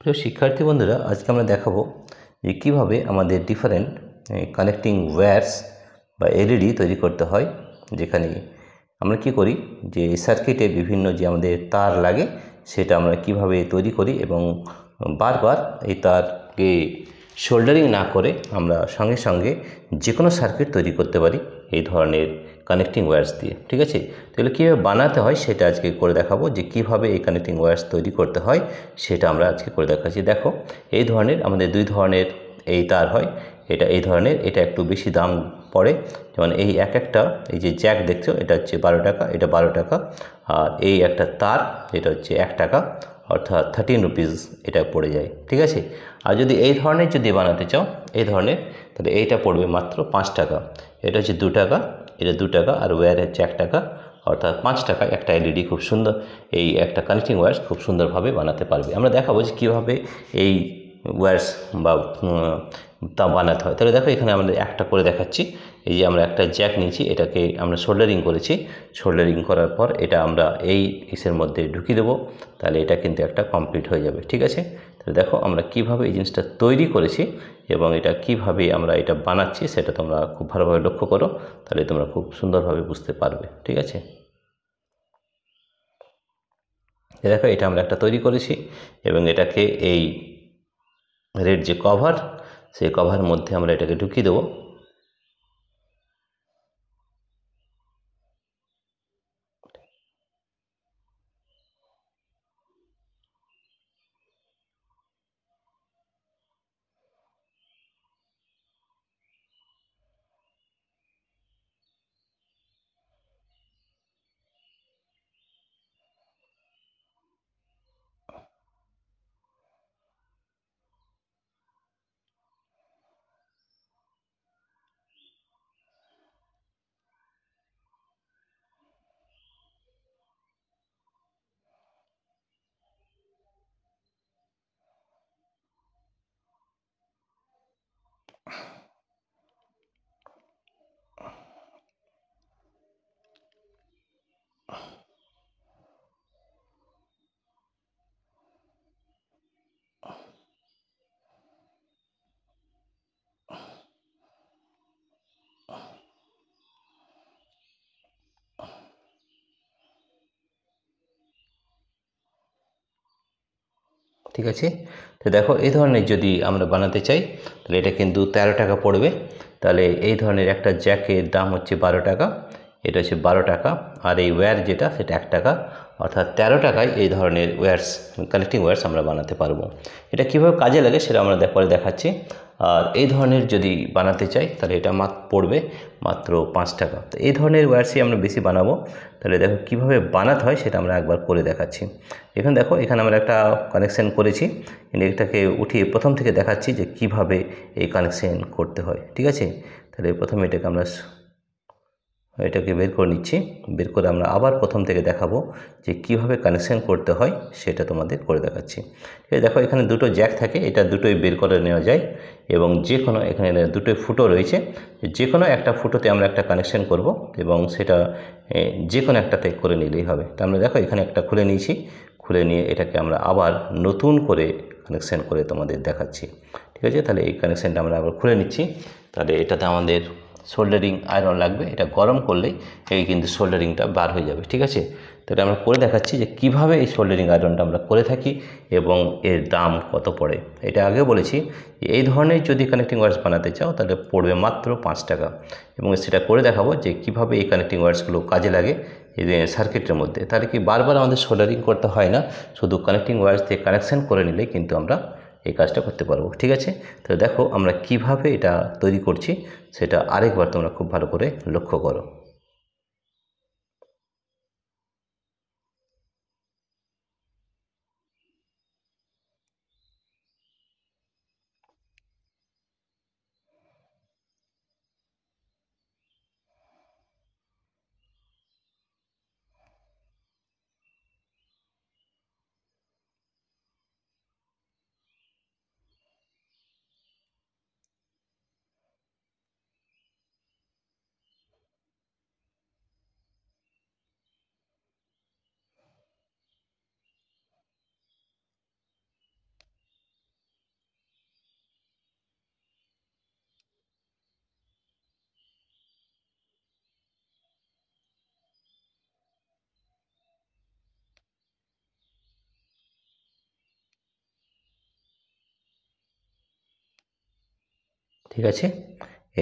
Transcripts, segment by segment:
প্রিয় শিক্ষার্থী বন্ধুরা, আজকে আমরা দেখাবো যে কীভাবে আমাদের ডিফারেন্ট কানেক্টিং ওয়্যারস বা এলইডি তৈরি করতে হয়। যেখানে আমরা কি করি যে সার্কিটে বিভিন্ন যে আমাদের তার লাগে সেটা আমরা কিভাবে তৈরি করি এবং বারবার এই তারকে শোল্ডারিং না করে আমরা সঙ্গে সঙ্গে যে কোনো সার্কিট তৈরি করতে পারি এই ধরনের কানেক্টিং ওয়্যারস দিয়ে। ঠিক আছে, তাহলে কীভাবে বানাতে হয় সেটা আজকে করে দেখাবো, যে কীভাবে এই কানেক্টিং ওয়্যারস তৈরি করতে হয় সেটা আমরা আজকে করে দেখাচ্ছি। দেখো, এই ধরনের আমাদের দুই ধরনের এই তার হয়। এটা এই ধরনের, এটা একটু বেশি দাম পড়ে। যেমন এই একটা এই যে জ্যাক দেখছো, এটা হচ্ছে 12 টাকা, এটা 12 টাকা। আর এই একটা তার যেটা হচ্ছে 1 টাকা, অর্থাৎ 13 রুপিস এটা পড়ে যায়। ঠিক আছে, আর যদি এই ধরনের যদি বানাতে চাও এই ধরনের, তাহলে এইটা পড়বে মাত্র 5 টাকা। এটা হচ্ছে 2 টাকা, এটা 2 টাকা, আর ওয়্যার হচ্ছে 1 টাকা, অর্থাৎ 5 টাকা একটা এলইডি খুব সুন্দর, এই একটা কানেক্টিং ওয়্যারস খুব সুন্দরভাবে বানাতে পারবে। আমরা দেখাবো যে কীভাবে এই ওয়্যারস বা তা বানাতে হয়। তাহলে দেখো, এখানে আমাদের একটা করে দেখাচ্ছি। এই যে আমরা একটা জ্যাক নিয়েছি, এটাকে আমরা সোল্ডারিং করেছি। সোল্ডারিং করার পর এটা আমরা এই ইসের মধ্যে ঢুকিয়ে দেবো, তাহলে এটা কিন্তু একটা কমপ্লিট হয়ে যাবে। ঠিক আছে, তাহলে দেখো আমরা কিভাবে এই জিনিসটা তৈরি করেছি এবং এটা কিভাবে আমরা এটা বানাচ্ছি সেটা তোমরা খুব ভালোভাবে লক্ষ্য করো, তাহলে তোমরা খুব সুন্দরভাবে বুঝতে পারবে। ঠিক আছে, দেখো এটা আমরা একটা তৈরি করেছি এবং এটাকে এই রেড যে কভার, সেই কভারের মধ্যে আমরা এটাকে ঢুকিয়ে দেবো। ঠিক আছে, তো দেখো এই ধরনের যদি আমরা বানাতে চাই তাহলে এটা কিন্তু 13 টাকা পড়বে। তাহলে এই ধরনের একটা জ্যাকের দাম হচ্ছে 12 টাকা, এটা হচ্ছে 12 টাকা, আর এই ওয়্যার যেটা সেটা 1 টাকা, অর্থাৎ 13 টাকায় এই ধরনের ওয়্যারস, কানেক্টিং ওয়্যারস আমরা বানাতে পারবো। এটা কীভাবে কাজে লাগে সেটা আমরা পরে দেখাচ্ছি। আর এই ধরনের যদি বানাতে চাই তাহলে এটা পড়বে মাত্র 5 টাকা। তো এই ধরনের ওয়্যারসই আমরা বেশি বানাবো। তাহলে দেখো কীভাবে বানাতে হয় সেটা আমরা একবার করে দেখাচ্ছি। এখানে দেখো, এখানে আমরা একটা কানেকশান করেছি, এটাকে উঠিয়ে প্রথম থেকে দেখাচ্ছি যে কিভাবে এই কানেকশান করতে হয়। ঠিক আছে, তাহলে প্রথমে এটাকে বের করে নিচ্ছি। বের করে আমরা আবার প্রথম থেকে দেখাবো যে কিভাবে কানেকশান করতে হয় সেটা তোমাদের করে দেখাচ্ছি। ঠিক আছে, দেখো এখানে দুটো জ্যাক থাকে, এটা দুটোই বের করে নেওয়া যায় এবং যে কোনো, এখানে দুটোই ফুটো রয়েছে, যে কোনো একটা ফুটোতে আমরা একটা কানেকশান করব এবং সেটা যে কোনো একটাতে করে নিলেই হবে। তো আমরা দেখো এখানে একটা খুলে নিয়েছি, খুলে নিয়ে এটাকে আমরা আবার নতুন করে কানেকশান করে তোমাদের দেখাচ্ছি। ঠিক আছে, তাহলে এই কানেকশানটা আমরা আবার খুলে নিচ্ছি। তাহলে এটাতে আমাদের সোল্ডারিং আয়রন লাগবে, এটা গরম করলেই এই কিন্তু সোল্ডারিংটা বার হয়ে যাবে। ঠিক আছে, তাহলে আমরা করে দেখাচ্ছি যে কিভাবে এই সোল্ডারিং আয়রনটা আমরা করে থাকি এবং এর দাম কত পড়ে। এটা আগেও বলেছি, এই ধরনের যদি কানেক্টিং ওয়্যারস বানাতে চাও তাহলে পড়বে মাত্র 5 টাকা, এবং সেটা করে দেখাবো যে কিভাবে এই কানেক্টিং ওয়্যারসগুলো কাজে লাগে এই সার্কিটের মধ্যে। তাহলে কি বারবার আমাদের সোল্ডারিং করতে হয় না, শুধু কানেক্টিং ওয়্যারস দিয়ে কানেকশান করে নিলেই কিন্তু আমরা এই কাজটা করতে পারবো। ঠিক আছে, তো দেখো আমরা কিভাবে এটা তৈরি করছি সেটা আরেকবার তোমরা খুব ভালো করে লক্ষ্য করো। ঠিক আছে।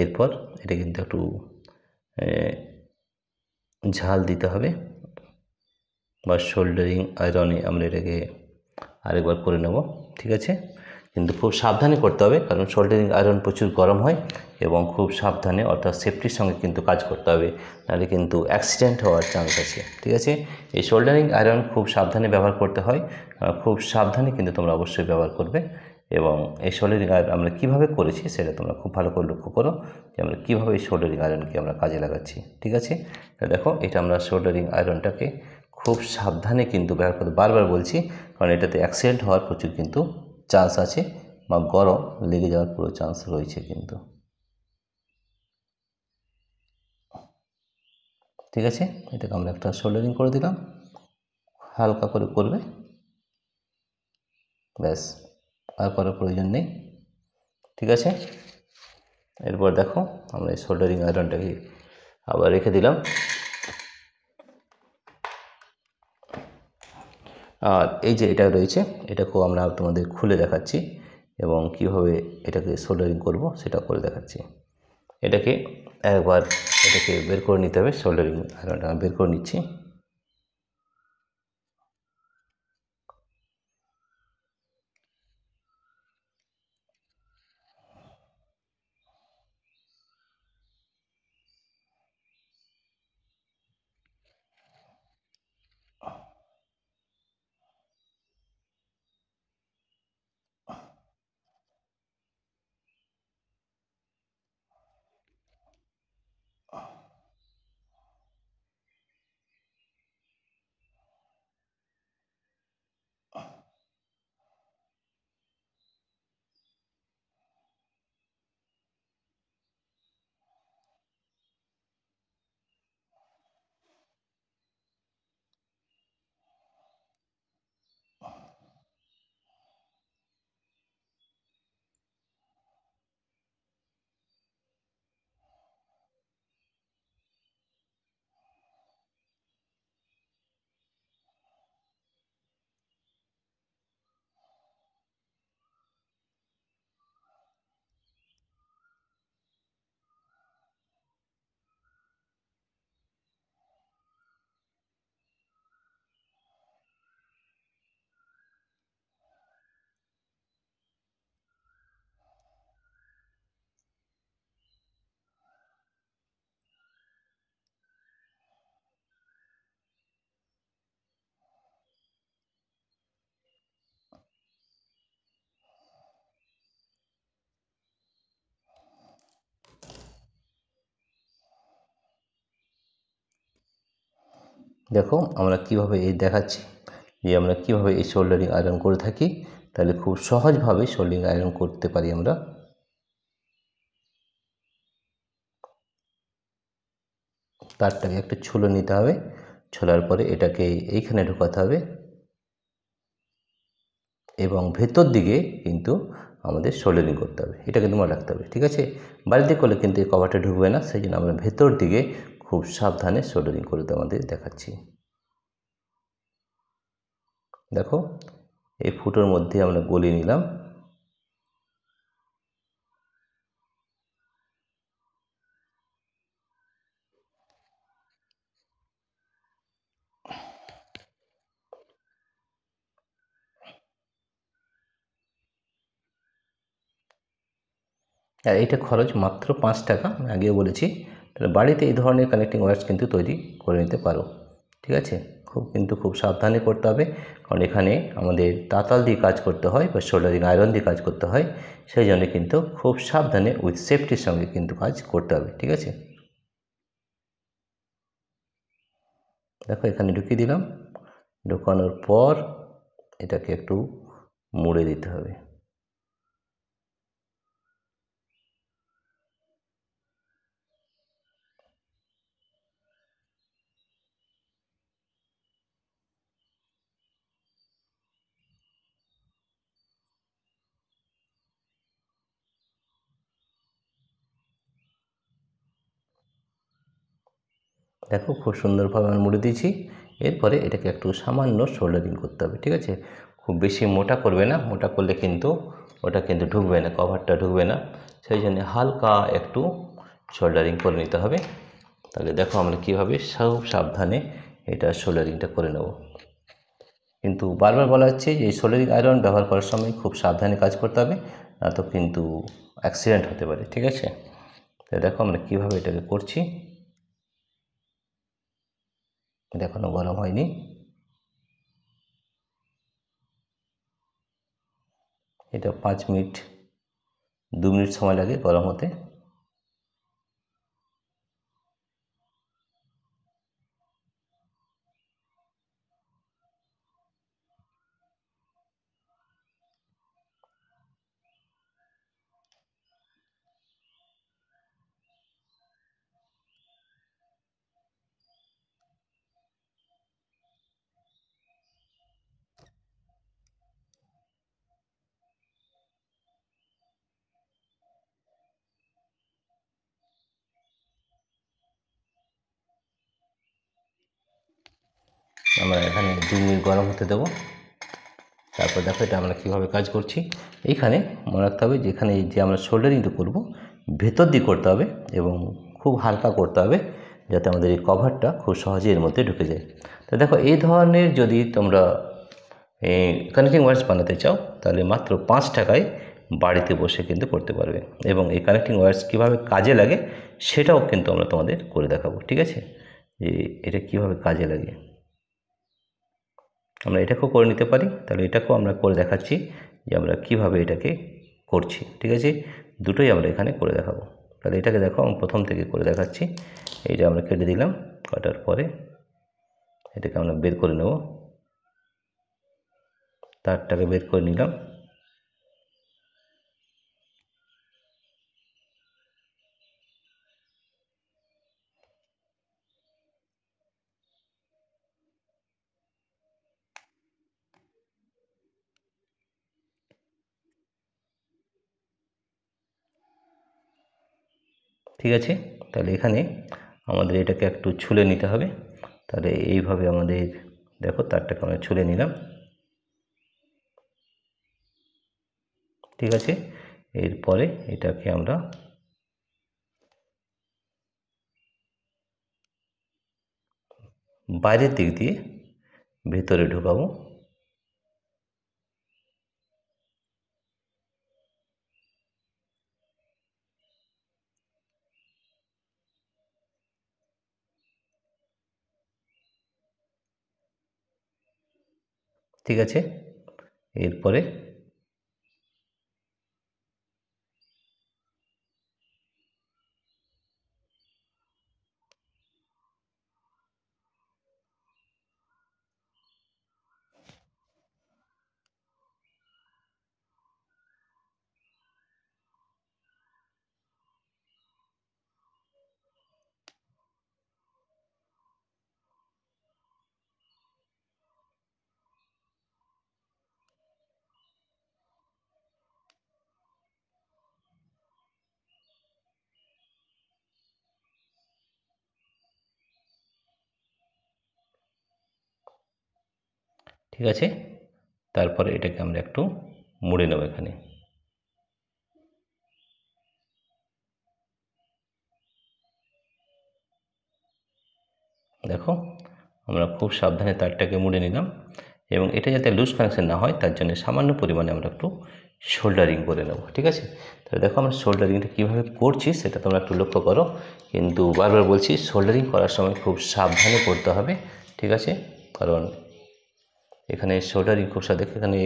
এরপর এটা কিন্তু একটু ঝাল দিতে হবে, বা সোল্ডারিং আয়রনে আমরা এটাকে আরেকবার করে নেব। ঠিক আছে, কিন্তু খুব সাবধানে করতে হবে, কারণ সোল্ডারিং আয়রন প্রচুর গরম হয় এবং খুব সাবধানে অর্থাৎ সেফটির সঙ্গে কিন্তু কাজ করতে হবে, নাহলে কিন্তু অ্যাক্সিডেন্ট হওয়ার চান্স আছে। ঠিক আছে, এই সোল্ডারিং আয়রন খুব সাবধানে ব্যবহার করতে হয়, খুব সাবধানে কিন্তু তোমরা অবশ্যই ব্যবহার করবে। এবং এই সোল্ডারিং আয়রন আমরা কীভাবে করেছি সেটা তোমরা খুব ভালো করে লক্ষ্য করো, যে আমরা কীভাবে এই সোল্ডারিং আয়রনকে আমরা কাজে লাগাচ্ছি। ঠিক আছে, দেখো এটা আমরা সোল্ডারিং আয়রনটাকে খুব সাবধানে কিন্তু ব্যবহার করতে, বারবার বলছি, কারণ এটাতে অ্যাক্সিডেন্ট হওয়ার প্রচুর কিন্তু চান্স আছে, বা গরম লেগে যাওয়ার পুরো চান্স রয়েছে কিন্তু। ঠিক আছে, এটাকে আমরা একটা সোল্ডারিং করে দিলাম, হালকা করে করবে, ব্যাস, আর করার প্রয়োজন নেই। ঠিক আছে, এরপর দেখো আমরা এই সোল্ডারিং আয়রনটাকে আবার রেখে দিলাম। আর এই যে এটা রয়েছে, এটাকেও আমরা তোমাদের খুলে দেখাচ্ছি এবং কীভাবে এটাকে সোল্ডারিং করব সেটা করে দেখাচ্ছি। এটাকে একবার এটাকে বের করে নিতে হবে, সোল্ডারিং আয়রনটা বের করে নিচ্ছি। দেখো আমরা কিভাবে এই দেখাচ্ছি যে আমরা কিভাবে এই সোল্ডারিং আয়রন করে থাকি, তাহলে খুব সহজভাবে সোল্ডারিং আয়রন করতে পারি আমরা। তারটাকে একটা ছুলো নিতে হবে, ছোলার পরে এটাকে এইখানে ঢোকাতে হবে এবং ভেতর দিকে কিন্তু আমাদের সোল্ডারিং করতে হবে, এটা কিন্তু মনে রাখতে হবে। ঠিক আছে, বাড়িতে করলে কিন্তু এই কভারটা ঢুকবে না, সেই জন্য আমরা ভেতর দিকে খুব সাবধানে সোল্ডারিং করে আমাদের দেখাচ্ছি। দেখো এই ফুটোর মধ্যে আমরা গলিয়ে নিলাম। আর এটা খরচ মাত্র 5 টাকা, আমি আগেও বলেছি। তাহলে বাড়িতে এই ধরনের কানেক্টিং ওয়্যারস কিন্তু তৈরি করে নিতে পারো। ঠিক আছে, খুব সাবধানে করতে হবে, কারণ এখানে আমাদের তাতাল দিয়ে কাজ করতে হয় বা সোল্ডারিং আয়রন দিয়ে কাজ করতে হয়, সেই জন্য কিন্তু খুব সাবধানে উইথ সেফটির সঙ্গে কিন্তু কাজ করতে হবে। ঠিক আছে, দেখো এখানে ঢুকিয়ে দিলাম, ঢোকানোর পর এটাকে একটু মুড়ে দিতে হবে। দেখো খুব সুন্দরভাবে আমি মুড়ে দিয়েছি। এরপরে এটাকে একটু সামান্য সোল্ডারিং করতে হবে। ঠিক আছে, খুব বেশি মোটা করবে না, মোটা করলে কিন্তু ওটা কিন্তু ঢুকবে না, কভারটা ঢুকবে না। সেই জন্য হালকা একটু সোল্ডারিং করে নিতে হবে। তাহলে দেখো আমরা কীভাবে সব সাবধানে এটা সোল্ডারিংটা করে নেব। কিন্তু বারবার বলা হচ্ছে যে সোল্ডারিং আয়রন ব্যবহার করার সময় খুব সাবধানে কাজ করতে হবে, না তো কিন্তু অ্যাক্সিডেন্ট হতে পারে। ঠিক আছে, তো দেখো আমরা কীভাবে এটাকে করছি। এখনো গরম হয়নি। এটা 5 মিনিট 2 মিনিট সময় লাগে গরম হতে। আমরা এখানে 2 মিনিট গরম হতে দেবো। তারপর দেখো এটা আমরা কীভাবে কাজ করছি। এইখানে মনে রাখতে হবে যেখানে যে আমরা সোল্ডারিংটা করব ভেতর দিয়ে করতে হবে এবং খুব হালকা করতে হবে, যাতে আমাদের এই কভারটা খুব সহজে এর মধ্যে ঢুকে যায়। তো দেখো এই ধরনের যদি তোমরা কানেক্টিং ওয়্যারস বানাতে চাও তাহলে মাত্র 5 টাকায় বাড়িতে বসে কিন্তু করতে পারবে। এবং এই কানেক্টিং ওয়্যারস কীভাবে কাজে লাগে সেটাও কিন্তু আমরা তোমাদের করে দেখাবো। ঠিক আছে, যে এটা কীভাবে কাজে লাগে আমরা এটাকেও করে নিতে পারি। তাহলে এটাকেও আমরা করে দেখাচ্ছি যে আমরা কিভাবে এটাকে করছি। ঠিক আছে, দুটোই আমরা এখানে করে দেখাবো। তাহলে এটাকে দেখো আমি প্রথম থেকে করে দেখাচ্ছি। এইটা আমরা কেটে দিলাম, কাটার পরে এটাকে আমরা বের করে নেব। তারটাকে বের করে নিলাম। ঠিক আছে, তাহলে এখানে আমাদের এটাকে একটু ছুলে নিতে হবে। তাহলে এইভাবে আমাদের দেখো তারটাকে আমরা ছুলে নিলাম। ঠিক আছে, এরপরে এটাকে আমরা বাইরের দিক দিয়ে ভেতরে ঢোকাবো। ঠিক আছে, এরপরে ঠিক আছে, তারপরে এটাকে আমরা একটু মুড়ে নেব। এখানে দেখো আমরা খুব সাবধানে তারটাকে মুড়ে নিলাম এবং এটা যাতে লুজ কানেকশন না হয় তার জন্য সামান্য পরিমাণে আমরা একটু শোল্ডারিং করে নেব। ঠিক আছে, তাহলে দেখো আমরা শোল্ডারিংটা কীভাবে করছি সেটা তোমরা একটু লক্ষ্য করো। কিন্তু বারবার বলছি শোল্ডারিং করার সময় খুব সাবধানে করতে হবে। ঠিক আছে, কারণ এখানে শোল্ডারিং খুব দেখো এখানে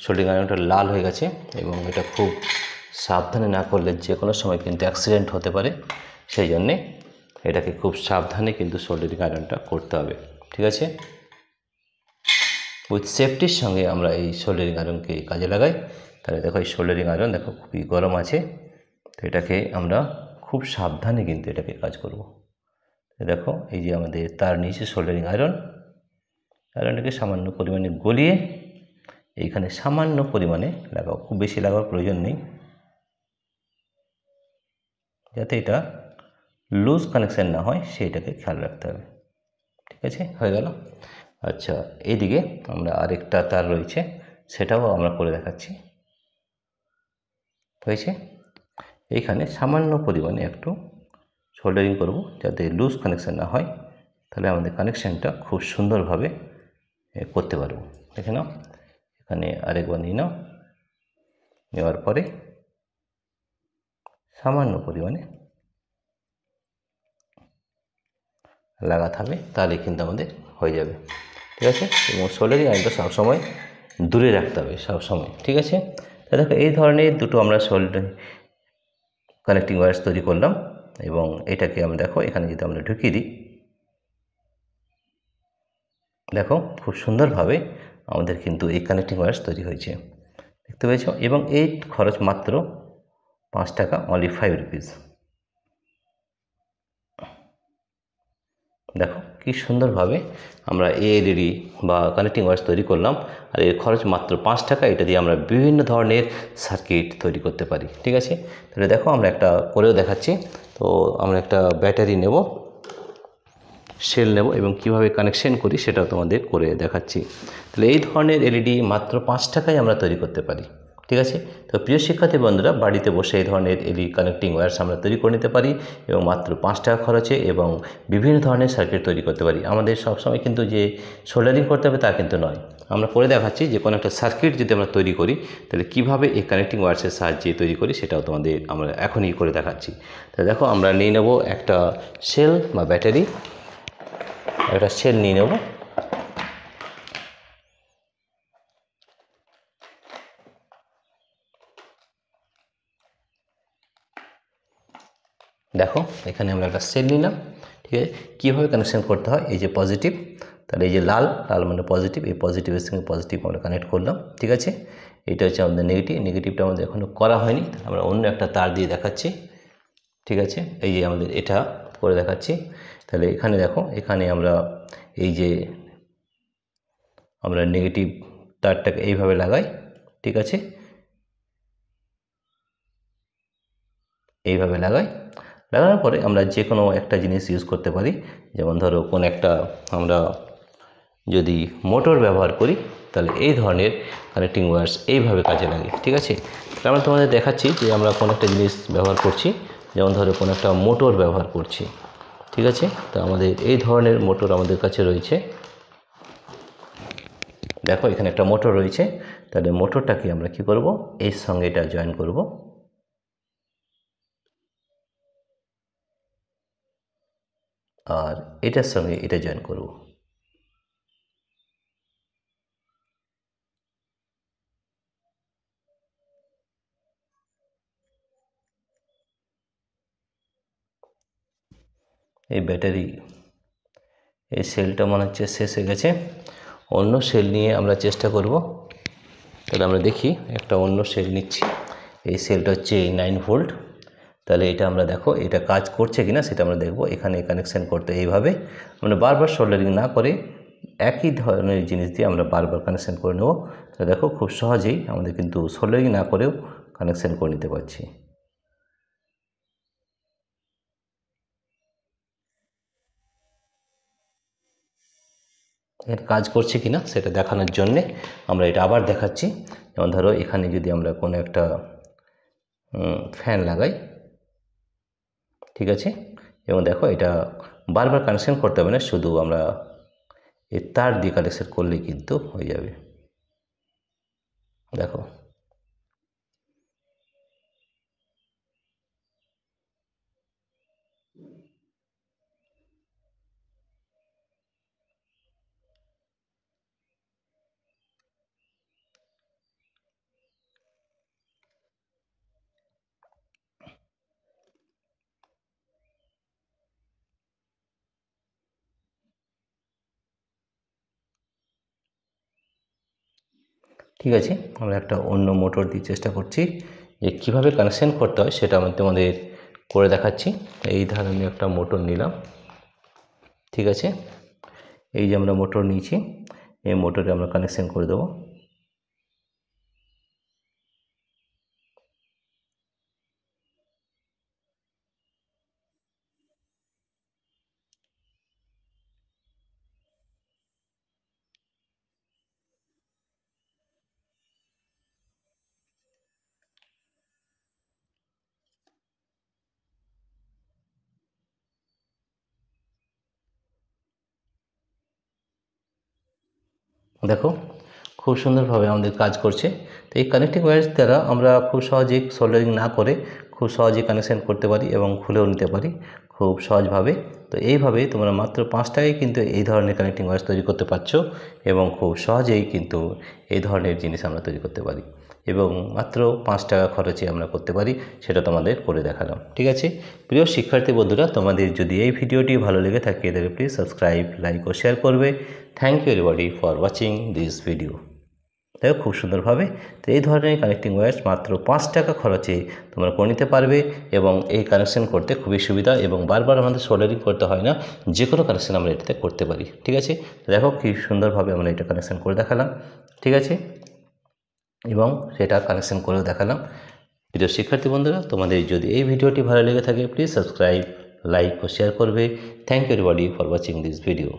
শোল্ডারিং আয়রনটা লাল হয়ে গেছে এবং এটা খুব সাবধানে না করলে যে কোনো সময় কিন্তু অ্যাক্সিডেন্ট হতে পারে। সেই জন্যে এটাকে খুব সাবধানে কিন্তু সোল্ডারিং আয়রনটা করতে হবে। ঠিক আছে, উইথ সেফটির সঙ্গে আমরা এই সোল্ডারিং আয়রনকে কাজে লাগাই। তাহলে দেখো এই সোল্ডারিং আয়রন দেখো খুবই গরম আছে, তো এটাকে আমরা খুব সাবধানে কিন্তু এটাকে কাজ করব। দেখো এই যে আমাদের তার নিচে সোল্ডারিং আয়রনটাকে সামান্য পরিমাণে গলিয়ে এইখানে সামান্য পরিমাণে লাগাও, খুব বেশি লাগার প্রয়োজন নেই, যাতে এটা লুজ কানেকশান না হয় সেইটাকে খেয়াল রাখতে হবে। ঠিক আছে, হয়ে গেল। আচ্ছা, এইদিকে আমরা আরেকটা তার রয়েছে, সেটাও আমরা করে দেখাচ্ছি। হয়েছে, এইখানে সামান্য পরিমাণে একটু সোল্ডারিং করব যাতে লুজ কানেকশান না হয়, তাহলে আমাদের কানেকশানটা খুব সুন্দরভাবে করতে পারবো। দেখে নাও, এখানে আরেকবার নিয়ে নাও, নেওয়ার পরে সামান্য পরিমাণে লাগাতে হবে, তাহলে কিন্তু আমাদের হয়ে যাবে। ঠিক আছে, এবং সোল্ডারিং আয়রনটা সবসময় দূরে রাখতে হবে সবসময়। ঠিক আছে, তা দেখো এই ধরনের দুটো আমরা সোল্ডারিং কানেক্টিং ওয়্যার্স তৈরি করলাম, এবং এটাকে আমরা দেখো এখানে যদি আমরা ঢুকিয়ে দিই, দেখো খুব সুন্দরভাবে আমাদের কিন্তু এই কানেক্টিং ওয়্যার্স তৈরি হয়েছে, দেখতে পেয়েছ। এবং এই খরচ মাত্র 5 টাকা, অনলি 5 রুপিস। দেখো কি সুন্দরভাবে আমরা এলইডি বা কানেক্টিং ওয়্যার্স তৈরি করলাম, আর এর খরচ মাত্র 5 টাকা। এটা দিয়ে আমরা বিভিন্ন ধরনের সার্কিট তৈরি করতে পারি। ঠিক আছে, তাহলে দেখো আমরা একটা করেও দেখাচ্ছি। তো আমরা একটা ব্যাটারি নেব, সেল নেব, এবং কিভাবে কানেকশন করি সেটাও তোমাদের করে দেখাচ্ছি। তাহলে এই ধরনের এলইডি মাত্র 5 টাকায় আমরা তৈরি করতে পারি। ঠিক আছে, তো প্রিয় শিক্ষার্থী বন্ধুরা, বাড়িতে বসে এই ধরনের এলইডি কানেক্টিং ওয়্যার্স আমরা তৈরি করে নিতে পারি, এবং মাত্র 5 টাকা খরচে, এবং বিভিন্ন ধরনের সার্কিট তৈরি করতে পারি। আমাদের সবসময় কিন্তু যে সোল্ডারিং করতে হবে তা কিন্তু নয়, আমরা করে দেখাচ্ছি যে কোনো একটা সার্কিট যদি আমরা তৈরি করি, তাহলে কীভাবে এই কানেক্টিং ওয়্যার্সের সাহায্যে তৈরি করি সেটাও তোমাদের আমরা এখনই করে দেখাচ্ছি। তো দেখো আমরা নিয়ে নেব একটা সেল বা ব্যাটারি, একটা সেল নিয়ে নেব। দেখো এখানে আমরা একটা সেল নিলাম। ঠিক আছে, কীভাবে কানেকশান করতে হয়, এই যে পজিটিভ, তাহলে এই যে লাল, লাল মানে পজিটিভ, এই পজিটিভের সঙ্গে পজিটিভ আমরা কানেক্ট করলাম। ঠিক আছে, এটা হচ্ছে আমাদের নেগেটিভ, নেগেটিভটা আমাদের এখনও করা হয়নি, আমরা অন্য একটা তার দিয়ে দেখাচ্ছি। ঠিক আছে, এই যে আমাদের এটা করে দেখাচ্ছি। তাহলে এখানে দেখো, এখানে আমরা এই যে আমরা নেগেটিভ তারটাকে এইভাবে লাগাই। ঠিক আছে, এইভাবে লাগাই, লাগানোর পরে আমরা যে কোনো একটা জিনিস ইউজ করতে পারি। যেমন ধরো কোন একটা আমরা যদি মোটর ব্যবহার করি, তাহলে এই ধরনের কানেক্টিং ওয়্যার্স এইভাবে কাজে লাগে। ঠিক আছে, তাহলে আমরা তোমাদের দেখাচ্ছি যে আমরা কোন একটা জিনিস ব্যবহার করছি, যেমন ধরো কোনো একটা মোটর ব্যবহার করছি। ঠিক আছে, তো আমাদের এই ধরনের মোটর আমাদের কাছে রয়েছে। দেখো এখানে একটা মোটর রয়েছে, তাহলে মোটরটাকে আমরা কি করব, এর সঙ্গে এটা জয়েন করব। আর এটার সঙ্গে এটা জয়েন করব। এই ব্যাটারি, এই সেলটা মনে হচ্ছে শেষ হয়ে গেছে, অন্য সেল নিয়ে আমরা চেষ্টা করব। তাহলে আমরা দেখি একটা অন্য সেল নিচ্ছি। এই সেলটা হচ্ছে 9 ভোল্ট। তাহলে এটা আমরা দেখো এটা কাজ করছে কিনা সেটা আমরা দেখব। এখানে কানেকশান করতে এইভাবে আমরা বারবার সোল্ডারিং না করে একই ধরনের জিনিস দিয়ে আমরা বারবার কানেকশান করে নেব। তো দেখো খুব সহজেই আমাদের কিন্তু সোল্ডারিং না করেও কানেকশান করে নিতে পারছি। এর কাজ করছে কিনা সেটা দেখানোর জন্যে আমরা এটা আবার দেখাচ্ছি। যেমন ধরো এখানে যদি আমরা কোনো একটা ফ্যান লাগাই, ঠিক আছে, এবং দেখো এটা বারবার কানেকশন করতে হবে না, শুধু আমরা এই তার দিয়ে কানেকশন করলেই কিন্তু হয়ে যাবে। দেখো ঠিক আছে, আমরা একটা অন্য মোটর দিয়ে চেষ্টা করছি যে কীভাবে কানেকশন করতে হয় সেটা আমি তোমাদের করে দেখাচ্ছি। এই ধরনের একটা মোটর নিলাম। ঠিক আছে, এই যে আমরা মোটর নিয়েছি, এই মোটরে আমরা কানেকশন করে দেবো। দেখো খুব সুন্দরভাবে আমাদের কাজ করছে। তো এই কানেক্টিং ওয়্যারস দ্বারা আমরা খুব সহজেই সোল্ডারিং না করে খুব সহজেই কানেকশান করতে পারি এবং খুলেও নিতে পারি খুব সহজভাবে। তো এইভাবে তোমরা মাত্র 5 টাকায় কিন্তু এই ধরনের কানেক্টিং ওয়্যারস তৈরি করতে পারছো এবং খুব সহজেই কিন্তু এই ধরনের জিনিস আমরা তৈরি করতে পারি এবং মাত্র 5 টাকা খরচে আমরা করতে পারি, সেটা তোমাদের করে দেখালাম। ঠিক আছে প্রিয় শিক্ষার্থী বন্ধুরা, তোমাদের যদি এই ভিডিওটি ভালো লেগে থাকে তাহলে প্লিজ সাবস্ক্রাইব, লাইক ও শেয়ার করবে। Thank you everybody for watching this video. দেখো খুব সুন্দরভাবে তো এই ধরনের কানেক্টিং ওয়্যারস মাত্র 5 টাকা খরচে তোমরা করে নিতে পারবে এবং এই কানেকশন করতে খুবই সুবিধা এবং বারবার আমাদের সোল্ডারিং করতে হয় না, যে কোনো কানেকশন আমরা এটাতে করতে পারি। ঠিক আছে, দেখো কি সুন্দরভাবে আমরা এটা কানেকশন করে দেখালাম। ঠিক আছে, এবং সেটা কানেকশন করেও দেখালাম। প্রিয় শিক্ষার্থী বন্ধুরা, তোমাদের যদি এই ভিডিওটি ভালো লেগে থাকে প্লিজ সাবস্ক্রাইব, লাইক ও শেয়ার করবে। Thank you everybody for watching this video.